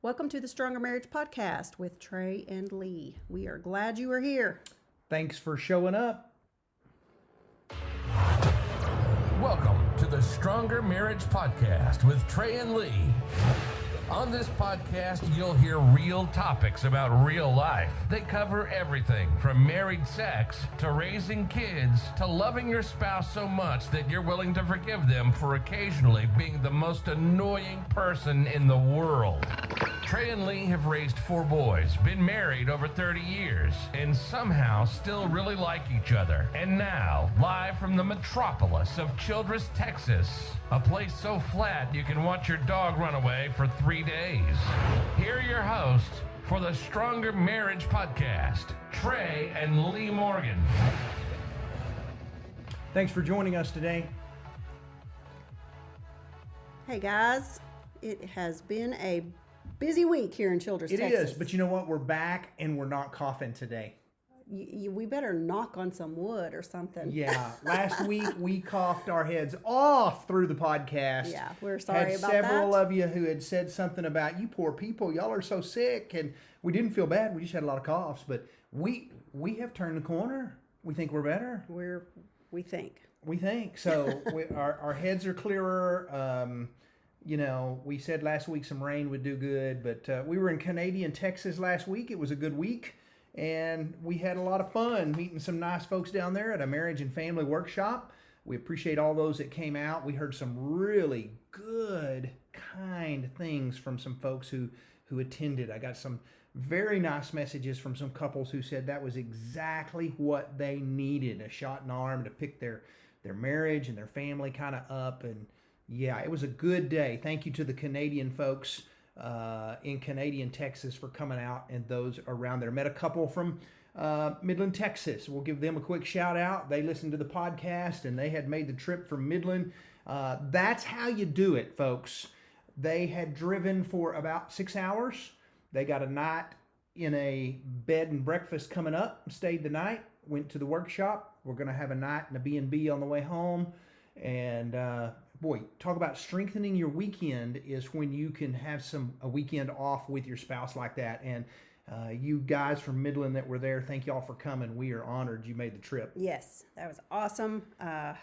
Welcome to the Stronger Marriage Podcast with Trey and Lee. We are glad you are here. Thanks for showing up. Welcome to the Stronger Marriage Podcast with Trey and Lee. On this podcast, you'll hear real topics about real life. They cover everything from married sex to raising kids to loving your spouse so much that you're willing to forgive them for occasionally being the most annoying person in the world. Trey and Lee have raised 4 boys, been married over 30 years, and somehow still really like each other. And now, live from the metropolis of Childress, Texas, a place so flat you can watch your dog run away for 3 days. Here are your hosts for the Stronger Marriage Podcast, Trey and Lee Morgan. Thanks for joining us today. Hey guys, it has been a busy week here in Childress, It Texas. is, but you know what? We're back and we're not coughing today. We better knock on some wood or something. Yeah, last week we coughed our heads off through the podcast. Yeah, we're sorry had about several that. of you who had said something about, you poor people, y'all are so sick, and we didn't feel bad. We just had a lot of coughs, but we have turned the corner. We think we're better. We think. We think so. Our heads are clearer. We said last week some rain would do good, but we were in Canadian Texas last week. It was a good week, and we had a lot of fun meeting some nice folks down there at a marriage and family workshop. We appreciate all those that came out. We heard some really good, kind things from some folks who attended. I got some very nice messages from some couples who said that was exactly what they needed, a shot in the arm to pick their marriage and their family kind of up. And yeah, it was a good day. Thank you to the Canadian folks in Canadian Texas for coming out and those around there. Met a couple from Midland, Texas. We'll give them a quick shout out. They listened to the podcast and they had made the trip from Midland. That's how you do it, folks. They had driven for about 6 hours. They got a night in a bed and breakfast coming up, stayed the night, went to the workshop. We're going to have a night in a B&B on the way home. And boy, talk about strengthening your weekend is when you can have a weekend off with your spouse like that. And you guys from Midland that were there, thank y'all for coming. We are honored you made the trip. Yes, that was awesome.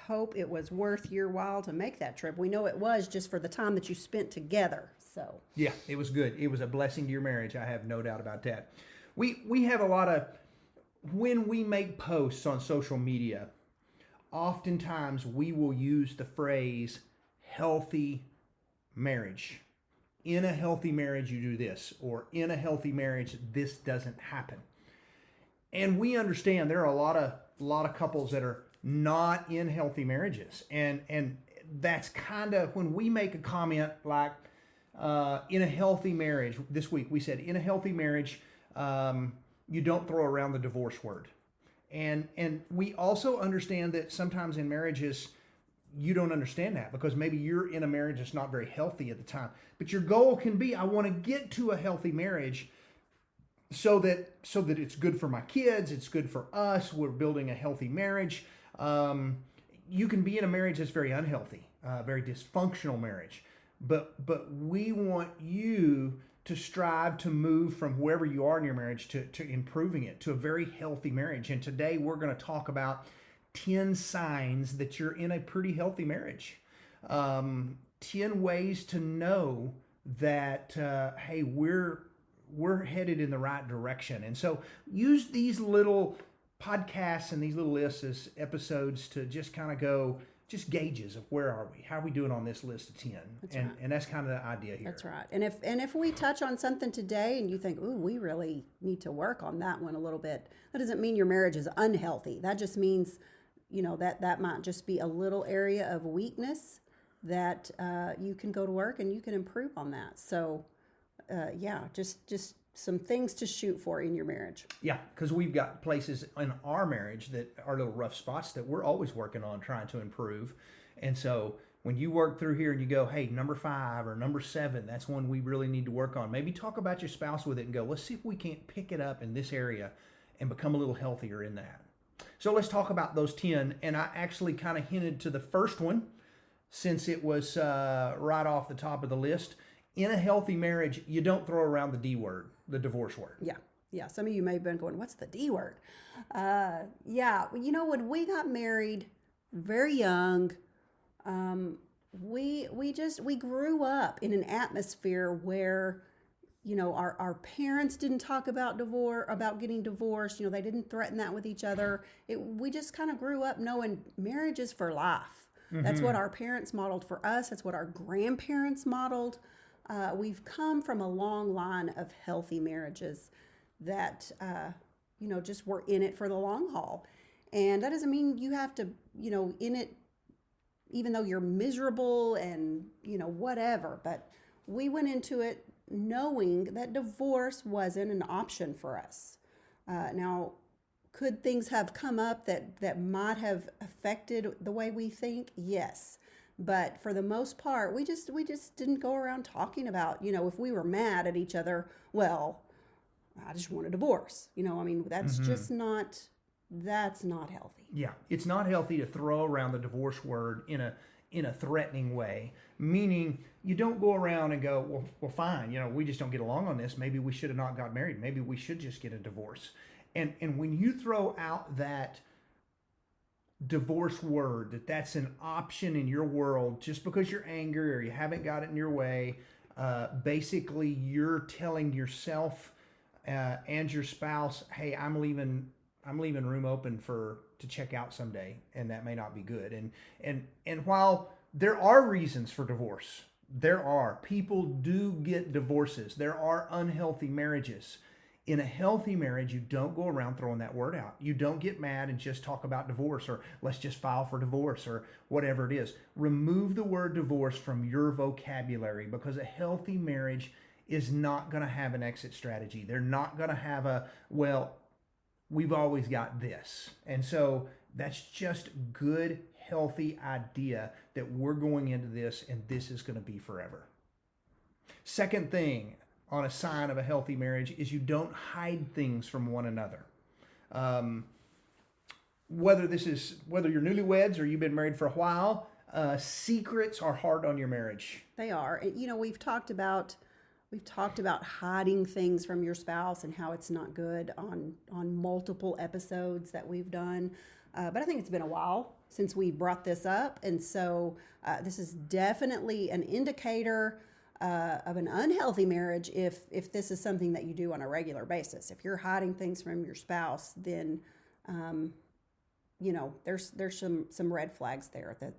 Hope it was worth your while to make that trip. We know it was just for the time that you spent together. So yeah, it was good. It was a blessing to your marriage. I have no doubt about that. We have a lot of, when we make posts on social media, oftentimes we will use the phrase healthy marriage. In a healthy marriage, you do this, or in a healthy marriage, this doesn't happen. And we understand there are a lot of couples that are not in healthy marriages. And that's kind of when we make a comment like, in a healthy marriage, this week we said, in a healthy marriage, you don't throw around the divorce word. And we also understand that sometimes in marriages, you don't understand that because maybe you're in a marriage that's not very healthy at the time. But your goal can be, I want to get to a healthy marriage so that it's good for my kids, it's good for us, we're building a healthy marriage. You can be in a marriage that's very unhealthy, very dysfunctional marriage. But we want you to strive to move from wherever you are in your marriage to improving it to a very healthy marriage. And today we're going to talk about 10 signs that you're in a pretty healthy marriage. 10 ways to know that, hey, we're headed in the right direction. And so use these little podcasts and these little lists as episodes to just kind of go, just gauges of where are we? How are we doing on this list of 10? That's and right. And that's kind of the idea here. that's right. And if we touch on something today and you think, ooh, we really need to work on that one a little bit, that doesn't mean your marriage is unhealthy. That just means, that might just be a little area of weakness that you can go to work and you can improve on that. So, just some things to shoot for in your marriage. Yeah, because we've got places in our marriage that are little rough spots that we're always working on trying to improve. And so when you work through here and you go, hey, number 5 or number 7, that's one we really need to work on. Maybe talk about your spouse with it and go, let's see if we can't pick it up in this area and become a little healthier in that. So let's talk about those 10. And I actually kind of hinted to the first one since it was right off the top of the list. in a healthy marriage, you don't throw around the D word, the divorce word. Yeah. Yeah. Some of you may have been going, what's the D word? Yeah. You know, when we got married very young, we grew up in an atmosphere where, you know, our parents didn't talk about getting divorced. You know, they didn't threaten that with each other. We just kind of grew up knowing marriage is for life. That's what our parents modeled for us. That's what our grandparents modeled. We've come from a long line of healthy marriages that, you know, just were in it for the long haul. And that doesn't mean you have to, you know, in it, even though you're miserable and, you know, whatever. But we went into it knowing that divorce wasn't an option for us. Now, could things have come up that might have affected the way we think? Yes. But for the most part, we just didn't go around talking about, you know, if we were mad at each other, well, I just want a divorce. You know, I mean, that's just not, that's not healthy. Yeah, it's not healthy to throw around the divorce word in a threatening way, meaning you don't go around and go, well, fine, you know, we just don't get along on this. Maybe we should have not got married. Maybe we should just get a divorce. And when you throw out that divorce word, that's an option in your world, just because you're angry or you haven't got it in your way, basically you're telling yourself and your spouse, hey, I'm leaving room open to check out someday, and that may not be good. And while there are reasons for divorce, people do get divorces. There are unhealthy marriages. In a healthy marriage, you don't go around throwing that word out. You don't get mad and just talk about divorce, or let's just file for divorce, or whatever it is. Remove the word divorce from your vocabulary, because a healthy marriage is not going to have an exit strategy. They're not going to have we've always got this. And so that's just good, healthy idea that we're going into this and this is going to be forever. Second thing on a sign of a healthy marriage is you don't hide things from one another. Whether you're newlyweds or you've been married for a while, secrets are hard on your marriage. They are. You know, we've talked about hiding things from your spouse and how it's not good on multiple episodes that we've done. But I think it's been a while since we brought this up. And so this is definitely an indicator of an unhealthy marriage if this is something that you do on a regular basis. If you're hiding things from your spouse, then, you know, there's some red flags there that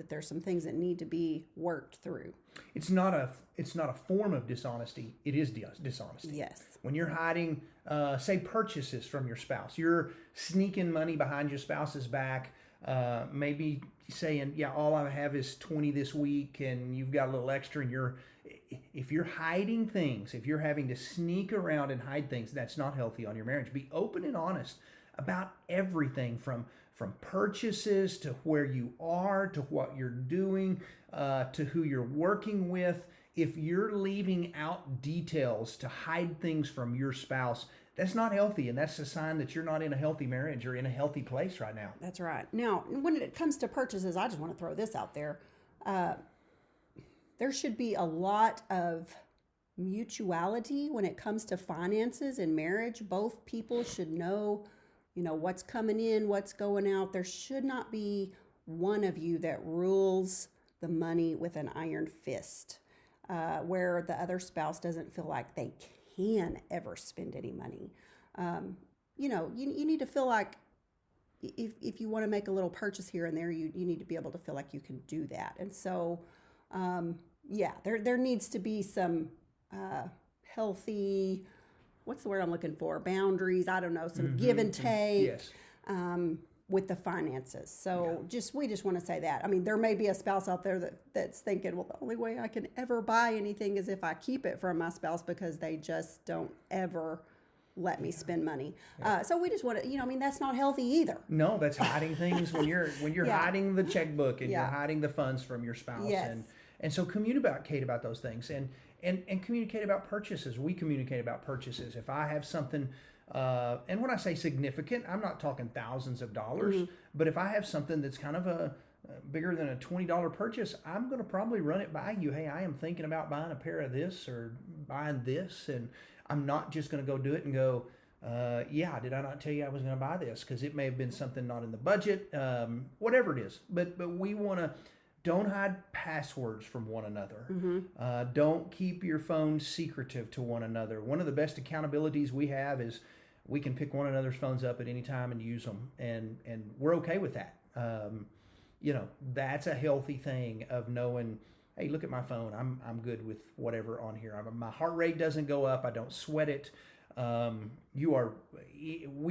there's some things that need to be worked through. It's not a form of dishonesty. It is dishonesty. Yes. When you're hiding, say, purchases from your spouse, you're sneaking money behind your spouse's back, maybe saying, yeah, all I have is 20 this week, and you've got a little extra, and if you're hiding things, if you're having to sneak around and hide things, that's not healthy on your marriage. Be open and honest about everything from purchases to where you are, to what you're doing, to who you're working with. If you're leaving out details to hide things from your spouse, that's not healthy, and that's a sign that you're not in a healthy marriage or in a healthy place right now. That's right. Now, when it comes to purchases, I just want to throw this out there. There should be a lot of mutuality when it comes to finances in marriage. Both people should know, you know, what's coming in, what's going out. There should not be one of you that rules the money with an iron fist, where the other spouse doesn't feel like they can ever spend any money. You know, you need to feel like if you want to make a little purchase here and there, you need to be able to feel like you can do that. And so, yeah, there needs to be some healthy, what's the word I'm looking for? Boundaries. I don't know, some give and take. Yes. With the finances. So we just want to say that. I mean, there may be a spouse out there that's thinking, well, the only way I can ever buy anything is if I keep it from my spouse, because they just don't ever let me spend money. So we just want to, you know, I mean, that's not healthy either. No, that's hiding things when you're Yeah. hiding the checkbook and you're hiding the funds from your spouse. Yes. And so communicate about those things and communicate about purchases. We communicate about purchases. If I have something, and when I say significant, I'm not talking thousands of dollars, but if I have something that's kind of bigger than a $20 purchase, I'm going to probably run it by you. Hey, I am thinking about buying a pair of this or buying this, and I'm not just going to go do it and go, yeah, did I not tell you I was going to buy this? Because it may have been something not in the budget, whatever it is. But we want to, don't hide passwords from one another. Don't keep your phone secretive to one another. One of the best accountabilities we have is we can pick one another's phones up at any time and use them, and we're okay with that. That's a healthy thing of knowing, hey, look at my phone. I'm good with whatever on here. My heart rate doesn't go up. I don't sweat it. We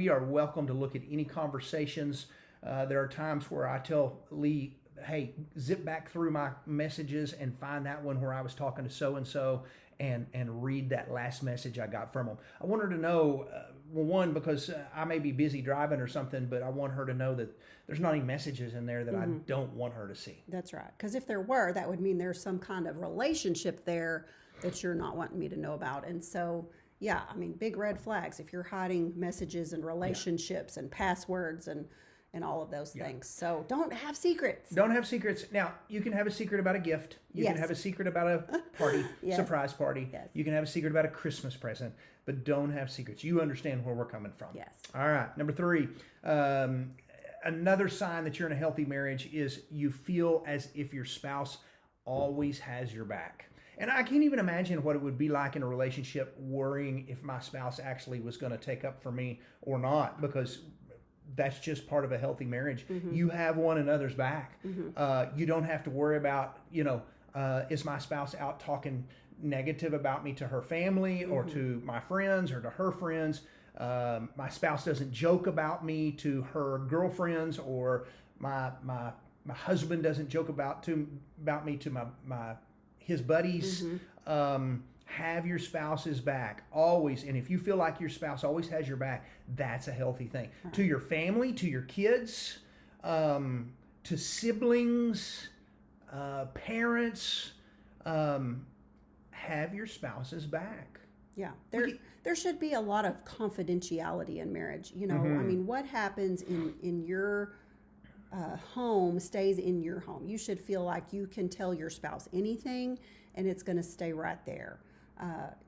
are welcome to look at any conversations. There are times where I tell Lee, hey, zip back through my messages and find that one where I was talking to so-and-so and read that last message I got from them. I want her to know, one, because I may be busy driving or something, but I want her to know that there's not any messages in there that I don't want her to see. That's right. Because if there were, that would mean there's some kind of relationship there that you're not wanting me to know about. And so, yeah, I mean, big red flags if you're hiding messages and relationships and passwords and all of those things. So don't have secrets. Don't have secrets. Now, you can have a secret about a gift. You can have a secret about a party, surprise party. Yes. You can have a secret about a Christmas present, but don't have secrets. You understand where we're coming from. Yes. All right. Number 3, another sign that you're in a healthy marriage is you feel as if your spouse always has your back. And I can't even imagine what it would be like in a relationship worrying if my spouse actually was going to take up for me or not, because that's just part of a healthy marriage. You have one another's back. You don't have to worry about, is my spouse out talking negative about me to her family or to my friends or to her friends. My spouse doesn't joke about me to her girlfriends, or my husband doesn't joke about me to his buddies. Have your spouse's back always. And if you feel like your spouse always has your back, that's a healthy thing. Right. To your family, to your kids, to siblings, parents, have your spouse's back. Yeah. There should be a lot of confidentiality in marriage. I mean, what happens in your home stays in your home. You should feel like you can tell your spouse anything and it's going to stay right there.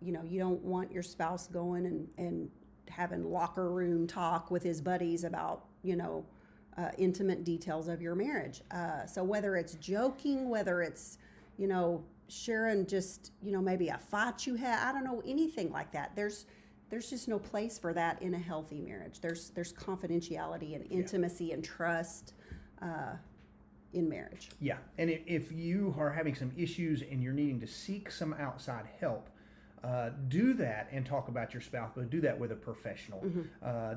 You don't want your spouse going and having locker room talk with his buddies about, intimate details of your marriage. So whether it's joking, whether it's, sharing just, maybe a fight you had, I don't know, anything like that. There's just no place for that in a healthy marriage. There's confidentiality and intimacy and trust in marriage. Yeah, and if you are having some issues and you're needing to seek some outside help, do that and talk about your spouse, but do that with a professional.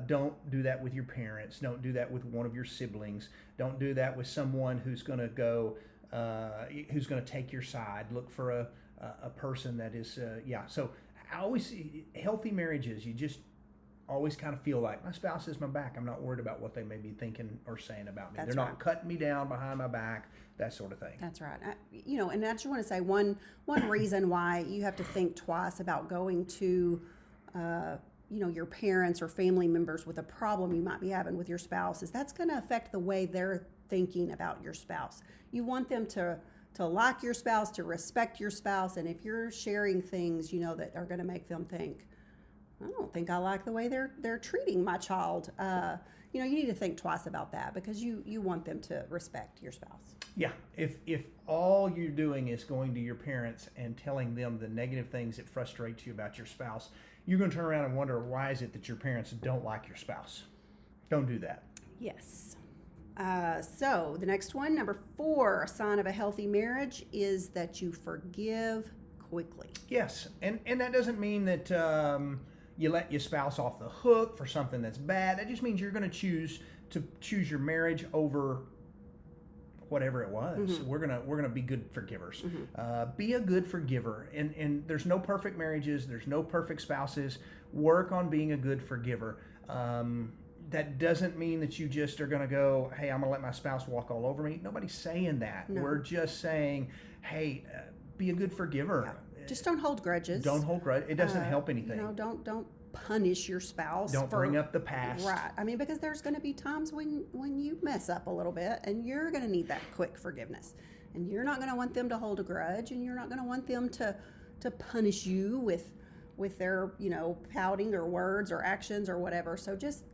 Don't do that with your parents. Don't do that with one of your siblings. Don't do that with someone who's going to go, who's going to take your side. Look for a person that is, So I always see healthy marriages, you just always kind of feel like my spouse is my back. I'm not worried about what they may be thinking or saying about me. They're not cutting me down behind my back, that sort of thing. That's right. And I just want to say one reason why you have to think twice about going to, your parents or family members with a problem you might be having with your spouse is that's going to affect the way they're thinking about your spouse. You want them to like your spouse, to respect your spouse, and if you're sharing things, that are going to make them think, I don't think I like the way they're treating my child. You need to think twice about that because you want them to respect your spouse. Yeah, if all you're doing is going to your parents and telling them the negative things that frustrate you about your spouse, you're going to turn around and wonder, why is it that your parents don't like your spouse? Don't do that. Yes. So the next one, number 4, a sign of a healthy marriage is that you forgive quickly. Yes, and that doesn't mean that you let your spouse off the hook for something that's bad. That just means you're going to choose your marriage over whatever it was. We're gonna be good forgivers. Be a good forgiver, and there's no perfect marriages. There's no perfect spouses. Work on being a good forgiver. That doesn't mean that you just are going to go, hey, I'm going to let my spouse walk all over me. Nobody's saying that. No. We're just saying, hey, be a good forgiver. Yeah. Just don't hold grudges. Don't hold grudges. It doesn't help anything. Don't punish your spouse. Don't bring up the past. Right. I mean, because there's going to be times when you mess up a little bit, and you're going to need that quick forgiveness, and you're not going to want them to hold a grudge, and you're not going to want them to punish you with their, pouting or words or actions or whatever. So just,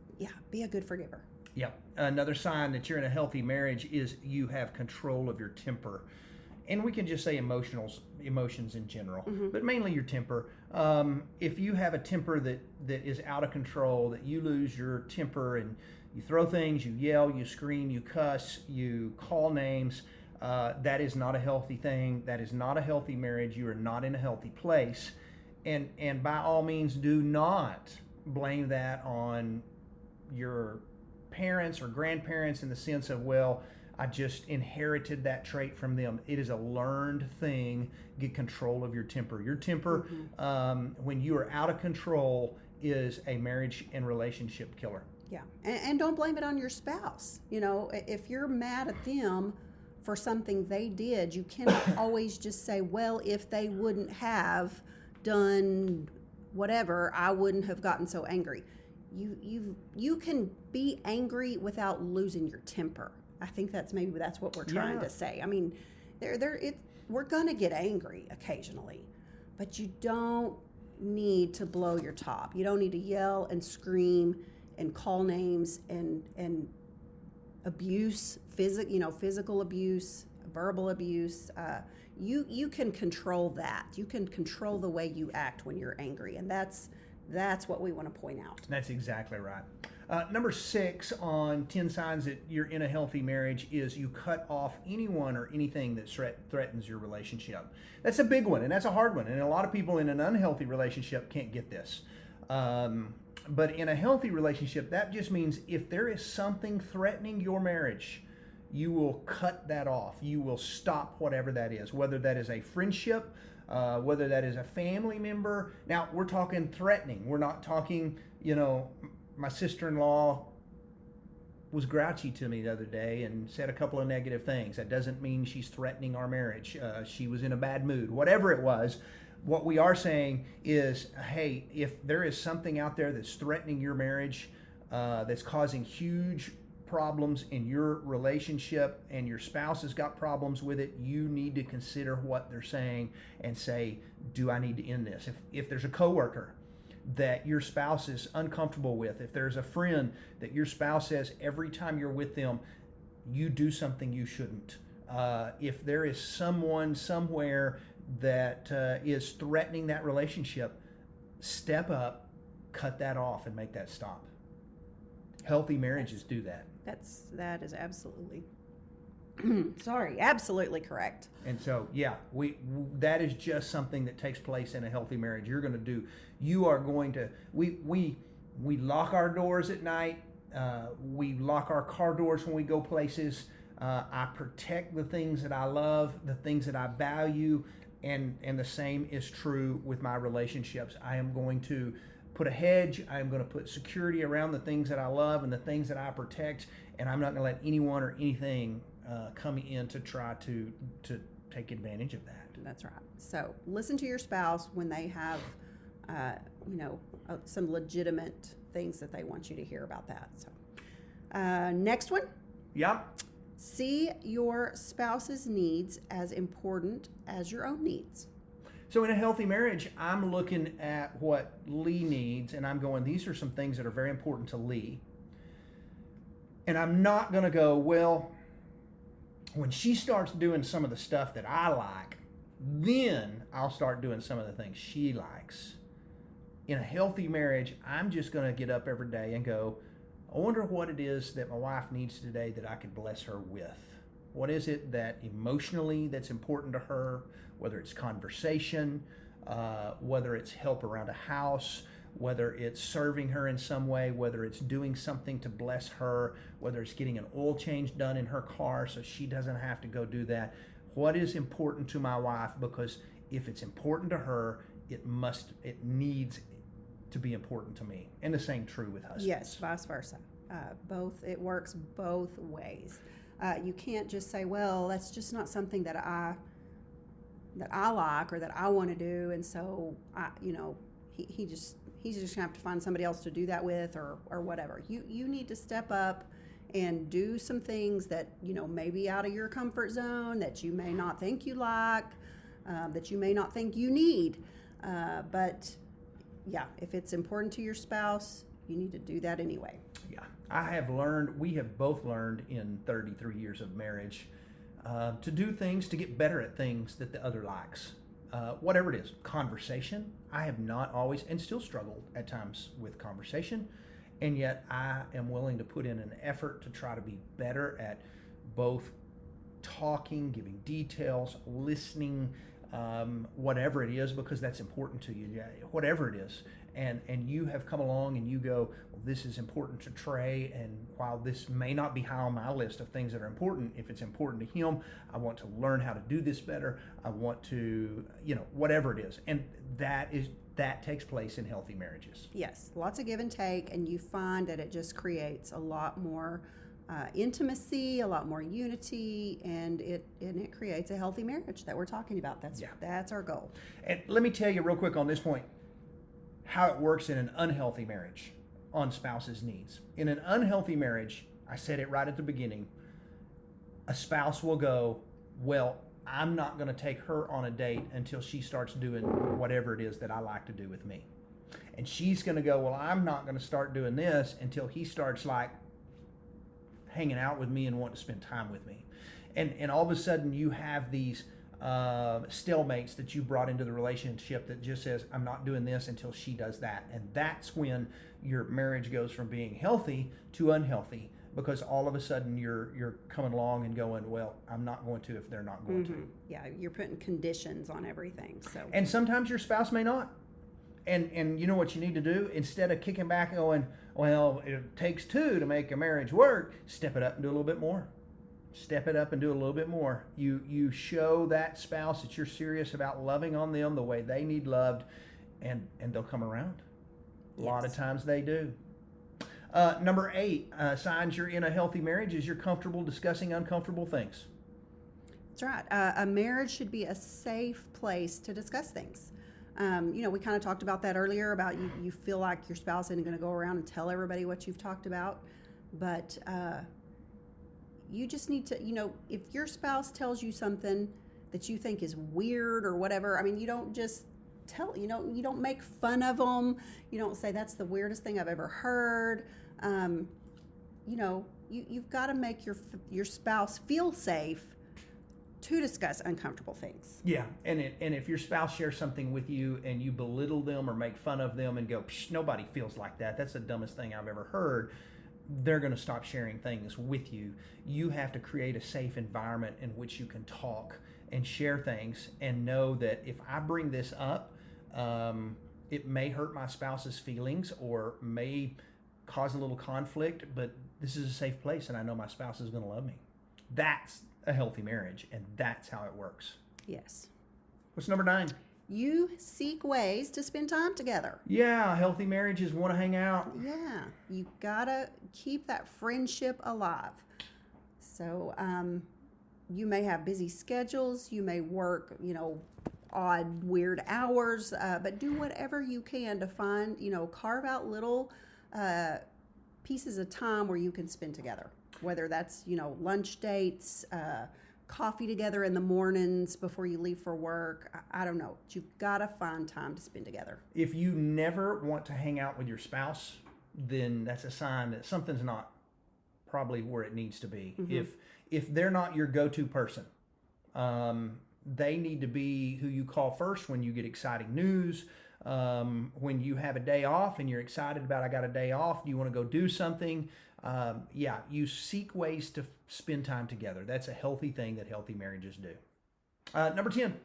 be a good forgiver. Yep. Another sign that you're in a healthy marriage is you have control of your temper. And we can just say emotions in general, but mainly your temper. If you have a temper that is out of control, that you lose your temper and you throw things, you yell, you scream, you cuss, you call names, that is not a healthy thing. That is not a healthy marriage. You are not in a healthy place. And by all means, do not blame that on your parents or grandparents in the sense of, well, I just inherited that trait from them. It is a learned thing. Get control of your temper. Your temper, when you are out of control, is a marriage and relationship killer. Yeah, and don't blame it on your spouse. If you're mad at them for something they did, you cannot always just say, well, if they wouldn't have done whatever, I wouldn't have gotten so angry. You can be angry without losing your temper. I think that's what we're trying to say. I mean, we're gonna get angry occasionally, but you don't need to blow your top. You don't need to yell and scream and call names and abuse, physical abuse, verbal abuse. You can control that. You can control the way you act when you're angry, and that's what we want to point out. That's exactly right. Number 6 on 10 signs that you're in a healthy marriage is you cut off anyone or anything that threatens your relationship. That's a big one, and that's a hard one, and a lot of people in an unhealthy relationship can't get this. But in a healthy relationship, that just means if there is something threatening your marriage, you will cut that off. You will stop whatever that is, whether that is a friendship, whether that is a family member. Now, we're talking threatening. We're not talking, my sister-in-law was grouchy to me the other day and said a couple of negative things. That doesn't mean she's threatening our marriage. She was in a bad mood. Whatever it was, what we are saying is, hey, if there is something out there that's threatening your marriage, that's causing huge problems in your relationship and your spouse has got problems with it, you need to consider what they're saying and say, do I need to end this? If there's a coworker that your spouse is uncomfortable with, if there's a friend that your spouse says every time you're with them, you do something you shouldn't. If there is someone somewhere that is threatening that relationship, step up, cut that off, and make that stop. Healthy marriages do that. That is absolutely absolutely correct. And so, that is just something that takes place in a healthy marriage. You are going to, we lock our doors at night. We lock our car doors when we go places. I protect the things that I love, the things that I value, and the same is true with my relationships. I am going to put a hedge. I am going to put security around the things that I love and the things that I protect, and I'm not going to let anyone or anything come in to try to take advantage of that. That's right. So listen to your spouse when they have, some legitimate things that they want you to hear about that. So next one. Yep. See your spouse's needs as important as your own needs. So in a healthy marriage, I'm looking at what Lee needs, and I'm going, these are some things that are very important to Lee. And I'm not going to go, well, when she starts doing some of the stuff that I like, then I'll start doing some of the things she likes. In a healthy marriage, I'm just going to get up every day and go, I wonder what it is that my wife needs today that I could bless her with. What is it that emotionally that's important to her, whether it's conversation, whether it's help around a house, whether it's serving her in some way, whether it's doing something to bless her, whether it's getting an oil change done in her car so she doesn't have to go do that. What is important to my wife? Because if it's important to her, it needs to be important to me. And the same true with husbands. Yes, vice versa. It works both ways. You can't just say, well, that's just not something that I like or that I want to do, and so he's just gonna have to find somebody else to do that with, or whatever. You need to step up and do some things that, maybe out of your comfort zone, that you may not think you like, that you may not think you need. But yeah, if it's important to your spouse, you need to do that anyway. Yeah, we have both learned in 33 years of marriage to do things, to get better at things that the other likes. Whatever it is, conversation. I have not always, and still struggle at times with conversation, and yet I am willing to put in an effort to try to be better at both talking, giving details, listening, whatever it is, because that's important to you. Yeah, whatever it is, and you have come along and you go, well, this is important to Trey, and while this may not be high on my list of things that are important, if it's important to him, I want to learn how to do this better. I want to, whatever it is, and that takes place in healthy marriages. Yes, lots of give and take, and you find that it just creates a lot more intimacy, a lot more unity, and it creates a healthy marriage that we're talking about. That's our goal. And let me tell you real quick on this point how it works in an unhealthy marriage on spouses' needs. In an unhealthy marriage, I said it right at the beginning, a spouse will go, well, I'm not going to take her on a date until she starts doing whatever it is that I like to do with me. And she's going to go, well, I'm not going to start doing this until he starts like hanging out with me and wanting to spend time with me. And all of a sudden you have these stalemates that you brought into the relationship that just says, I'm not doing this until she does that. And that's when your marriage goes from being healthy to unhealthy, because all of a sudden you're coming along and going, well, I'm not going to if they're not going to. Yeah, you're putting conditions on everything. So. And sometimes your spouse may not. And you know what you need to do? Instead of kicking back and going, well, it takes two to make a marriage work, step it up and do a little bit more. Step it up and do a little bit more. You show that spouse that you're serious about loving on them the way they need loved, and they'll come around. A lot of times they do. Number 8, signs you're in a healthy marriage is you're comfortable discussing uncomfortable things. That's right. A marriage should be a safe place to discuss things. We kind of talked about that earlier, about you feel like your spouse isn't going to go around and tell everybody what you've talked about. But you just need to, if your spouse tells you something that you think is weird or whatever, you don't just tell, you don't make fun of them. You don't say, that's the weirdest thing I've ever heard. You've got to make your spouse feel safe to discuss uncomfortable things. Yeah, and if your spouse shares something with you and you belittle them or make fun of them and go, nobody feels like that, that's the dumbest thing I've ever heard, they're going to stop sharing things with you. You have to create a safe environment in which you can talk and share things and know that if I bring this up, it may hurt my spouse's feelings or may cause a little conflict, but this is a safe place and I know my spouse is going to love me. That's a healthy marriage, and that's how it works. Yes. What's number 9? You seek ways to spend time together. Yeah, healthy marriages want to hang out. Yeah, you gotta keep that friendship alive. So you may have busy schedules, you may work, odd, weird hours, but do whatever you can to find, carve out little pieces of time where you can spend together. Whether that's, lunch dates, coffee together in the mornings before you leave for work. I don't know. You've got to find time to spend together. If you never want to hang out with your spouse, then that's a sign that something's not probably where it needs to be. Mm-hmm. If they're not your go-to person, they need to be who you call first when you get exciting news. When you have a day off and you're excited about, I got a day off, do you want to go do something? You seek ways to spend time together. That's a healthy thing that healthy marriages do. Number 10.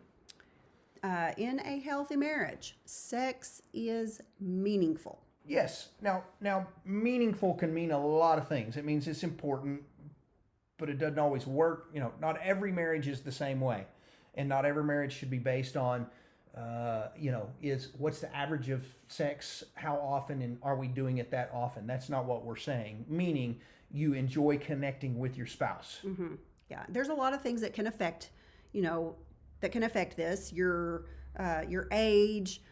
In a healthy marriage, sex is meaningful. Yes. Now, meaningful can mean a lot of things. It means it's important, but it doesn't always work. Not every marriage is the same way, and not every marriage should be based on is what's the average of sex, how often, and are we doing it that often? That's not what we're saying, meaning you enjoy connecting with your spouse. Mm-hmm. Yeah, there's a lot of things that can affect, this, your age,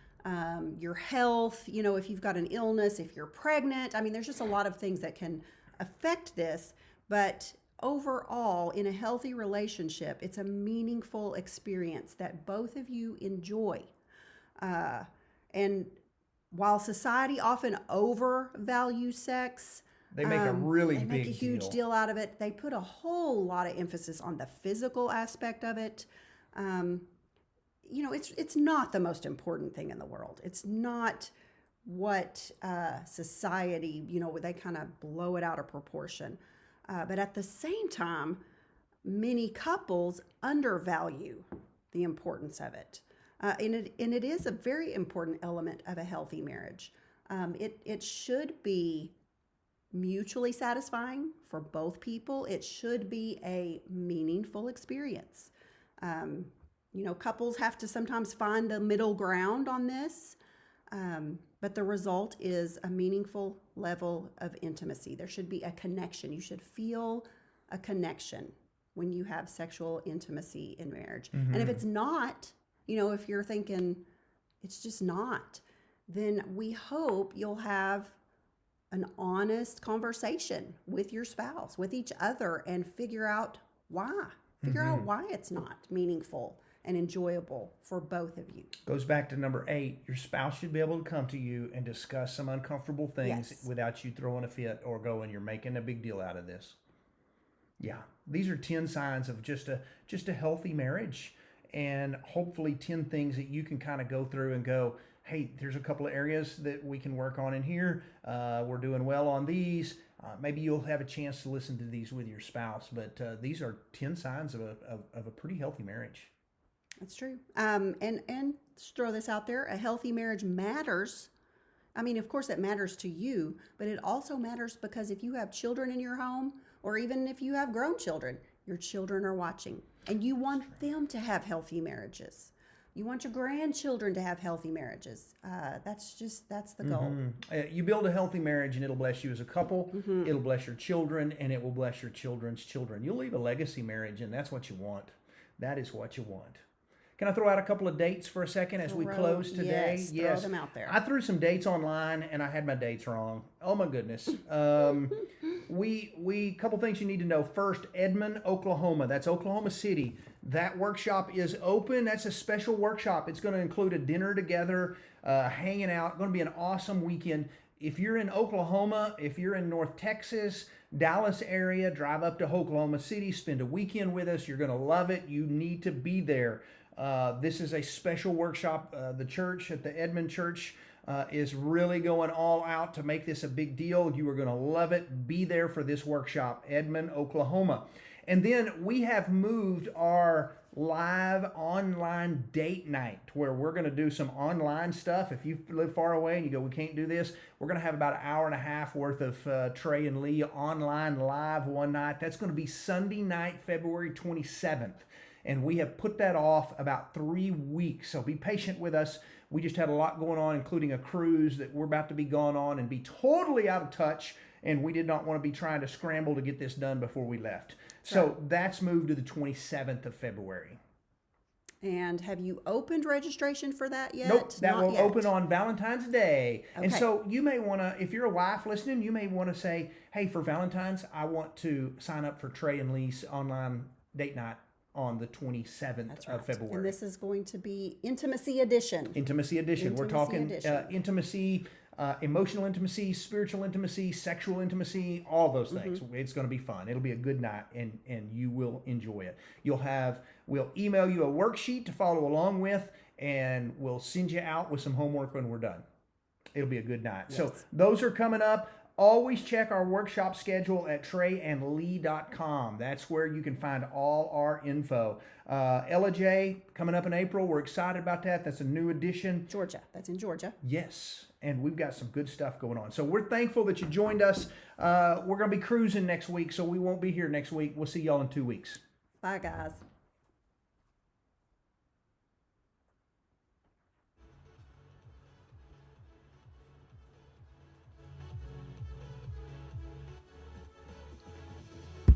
your health, if you've got an illness, if you're pregnant. I mean, there's just a lot of things that can affect this. But overall, in a healthy relationship, it's a meaningful experience that both of you enjoy. And while society often overvalues sex, They make a really they big make a huge deal out of it. They put a whole lot of emphasis on the physical aspect of it. It's not the most important thing in the world. It's not what society, they kind of blow it out of proportion. But at the same time, many couples undervalue the importance of it. And it is a very important element of a healthy marriage. It should be mutually satisfying for both people. It should be a meaningful experience. Couples have to sometimes find the middle ground on this, but the result is a meaningful level of intimacy. There should be a connection. You should feel a connection when you have sexual intimacy in marriage. And if it's not, if you're thinking it's just not, then we hope you'll have an honest conversation with your spouse, with each other, and figure out why. Figure out why it's not meaningful and enjoyable for both of you. Goes back to number 8. Your spouse should be able to come to you and discuss some uncomfortable things without you throwing a fit or going, you're making a big deal out of this. Yeah, these are 10 signs of just a healthy marriage, and hopefully 10 things that you can kind of go through and go, hey, there's a couple of areas that we can work on in here. We're doing well on these. Maybe you'll have a chance to listen to these with your spouse, but these are 10 signs of a pretty healthy marriage. That's true. And just throw this out there, a healthy marriage matters. I mean, of course it matters to you, but it also matters because if you have children in your home, or even if you have grown children, your children are watching, and you want them to have healthy marriages. You want your grandchildren to have healthy marriages. That's the goal. You build a healthy marriage and it'll bless you as a couple. It'll bless your children, and it will bless your children's children. You'll leave a legacy marriage, and that's what you want. That is what you want. Can I throw out a couple of dates for a second as we close today? Yes, throw them out there. I threw some dates online, and I had my dates wrong. Oh, my goodness. Couple things you need to know. First, Edmond, Oklahoma. That's Oklahoma City. That workshop is open. That's a special workshop. It's going to include a dinner together, hanging out. Going to be an awesome weekend. If you're in Oklahoma, if you're in North Texas, Dallas area, drive up to Oklahoma City, spend a weekend with us. You're going to love it. You need to be there. This is a special workshop. The church at the Edmond Church is really going all out to make this a big deal. You are going to love it. Be there for this workshop, Edmond, Oklahoma. And then we have moved our live online date night where we're going to do some online stuff. If you live far away and you go, we can't do this, we're going to have about an hour and a half worth of Trey and Lee online live one night. That's going to be Sunday night, February 27th. And we have put that off about 3 weeks. So be patient with us. We just had a lot going on, including a cruise that we're about to be gone on and be totally out of touch. And we did not want to be trying to scramble to get this done before we left. So that's moved to the 27th of February. And have you opened registration for that yet? Nope, that Not will yet. open on Valentine's Day. Okay. And so you may want to, if you're a wife listening, you may want to say, hey, for Valentine's, I want to sign up for Trey and Lee's online date night on the 27th of February. And this is going to be Intimacy Edition. Intimacy Edition. We're talking Edition. intimacy, emotional intimacy, spiritual intimacy, sexual intimacy, all those things. It's going to be fun. It'll be a good night, and you will enjoy it. We'll email you a worksheet to follow along with, and we'll send you out with some homework when we're done. It'll be a good night. Yes. So those are coming up. Always check our workshop schedule at treyandlee.com. That's where you can find all our info. Ella J coming up in April. We're excited about that. That's a new addition. Georgia. That's in Georgia. Yes, and we've got some good stuff going on. So we're thankful that you joined us. We're going to be cruising next week, so we won't be here next week. We'll see y'all in 2 weeks. Bye, guys.